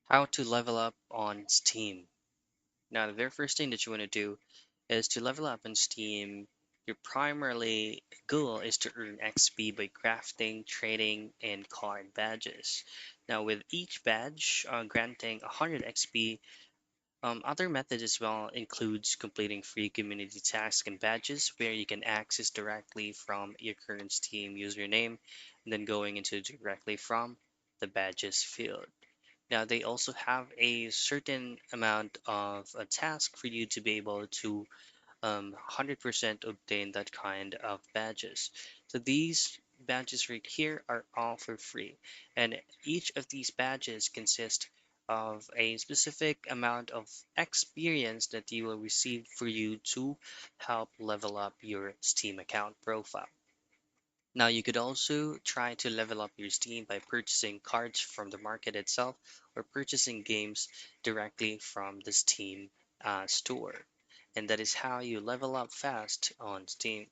How to level up on Steam. Now, the very first thing that you want to do is to level up on Steam. Your primarily goal is to earn XP by crafting, trading, and card badges. Now, with each badge granting 100 XP, other methods as well includes completing free community tasks and badges where you can access directly from your current Steam username and then going into directly from the badges field. Now they also have a certain amount of a task for you to be able to 100% obtain that kind of badges. So these badges right here are all for free, and each of these badges consist of a specific amount of experience that you will receive for you to help level up your Steam account profile. Now you could also try to level up your Steam by purchasing cards from the market itself or purchasing games directly from the Steam store. And that is how you level up fast on Steam.